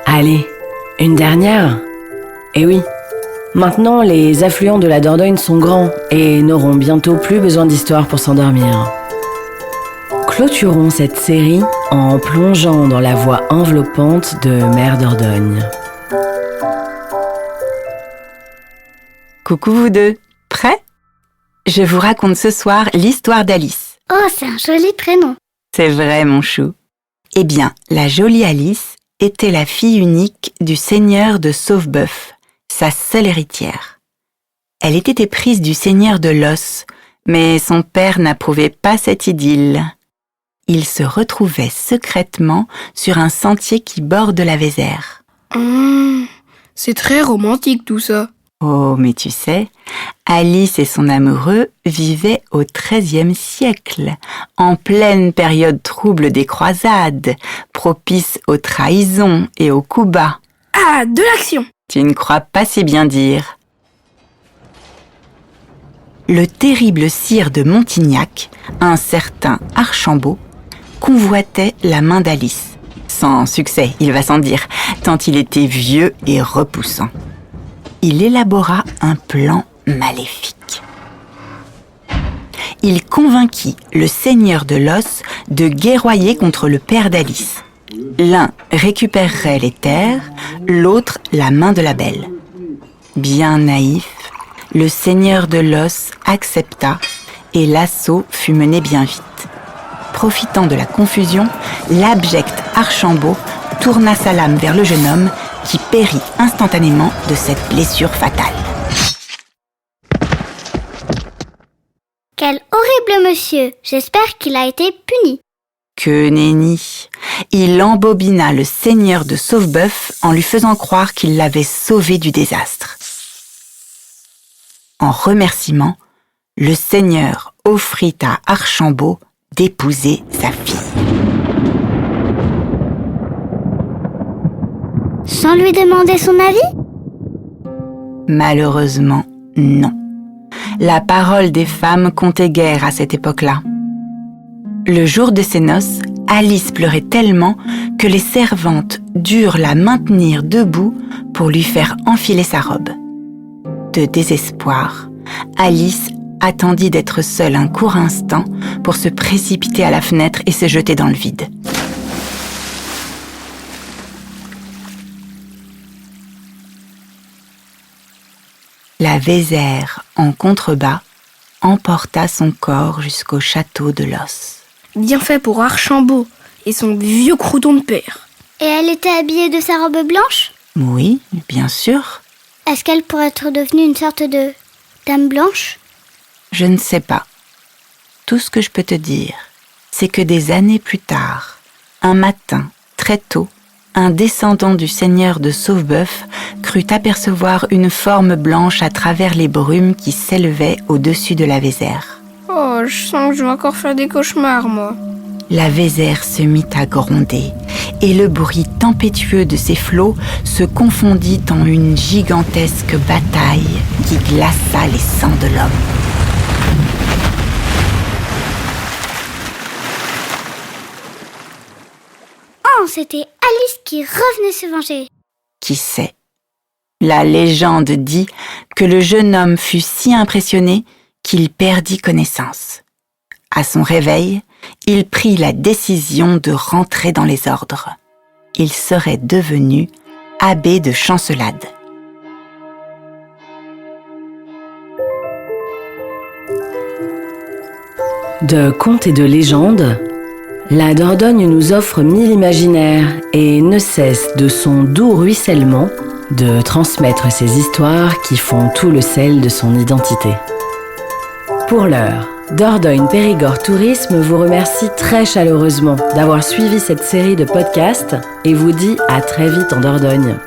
Allez, une dernière. Eh oui, maintenant les affluents de la Dordogne sont grands et n'auront bientôt plus besoin d'histoire pour s'endormir. Clôturons cette série en plongeant dans la voie enveloppante de Mère Dordogne. Coucou vous deux, prêts ? Je vous raconte ce soir l'histoire d'Alice. Oh, c'est un joli prénom. C'est vrai, mon chou. Eh bien, la jolie Alice était la fille unique du seigneur de Sauveboeuf, sa seule héritière. Elle était éprise du seigneur de Los, mais son père n'approuvait pas cette idylle. Il se retrouvait secrètement sur un sentier qui borde la Vézère. C'est très romantique tout ça. Oh, mais tu sais, Alice et son amoureux vivaient au XIIIe siècle, en pleine période trouble des croisades, propice aux trahisons et aux coups bas. Ah, de l'action! Tu ne crois pas si bien dire. Le terrible sire de Montignac, un certain Archambault, convoitait la main d'Alice. Sans succès, il va sans dire, tant il était vieux et repoussant. Il élabora un plan maléfique. Il convainquit le seigneur de Los de guerroyer contre le père d'Alice. L'un récupérerait les terres, l'autre la main de la belle. Bien naïf, le seigneur de Los accepta et l'assaut fut mené bien vite. Profitant de la confusion, l'abject Archambault tourna sa lame vers le jeune homme qui périt instantanément de cette blessure fatale. Quel horrible monsieur! J'espère qu'il a été puni. Que nenni! Il embobina le seigneur de Sauveboeuf en lui faisant croire qu'il l'avait sauvé du désastre. En remerciement, le seigneur offrit à Archambault d'épouser sa fille. Sans lui demander son avis? Malheureusement, non. La parole des femmes comptait guère à cette époque-là. Le jour de ses noces, Alice pleurait tellement que les servantes durent la maintenir debout pour lui faire enfiler sa robe. De désespoir, Alice attendit d'être seule un court instant pour se précipiter à la fenêtre et se jeter dans le vide. La Vézère, en contrebas, emporta son corps jusqu'au château de Los. Bien fait pour Archambault et son vieux crouton de père. Et elle était habillée de sa robe blanche? Oui, bien sûr. Est-ce qu'elle pourrait être devenue une sorte de dame blanche? Je ne sais pas. Tout ce que je peux te dire, c'est que des années plus tard, un matin, très tôt, un descendant du seigneur de Sauveboeuf crut apercevoir une forme blanche à travers les brumes qui s'élevaient au-dessus de la Vézère. Oh, je sens que je vais encore faire des cauchemars, moi. La Vézère se mit à gronder et le bruit tempétueux de ses flots se confondit en une gigantesque bataille qui glaça les sangs de l'homme. Oh, c'était Alice qui revenait se venger. Qui sait? La légende dit que le jeune homme fut si impressionné qu'il perdit connaissance. À son réveil, il prit la décision de rentrer dans les ordres. Il serait devenu abbé de Chancelade. De contes et de légendes, la Dordogne nous offre 1000 imaginaires et ne cesse de son doux ruissellement de transmettre ces histoires qui font tout le sel de son identité. Pour l'heure, Dordogne Périgord Tourisme vous remercie très chaleureusement d'avoir suivi cette série de podcasts et vous dit à très vite en Dordogne.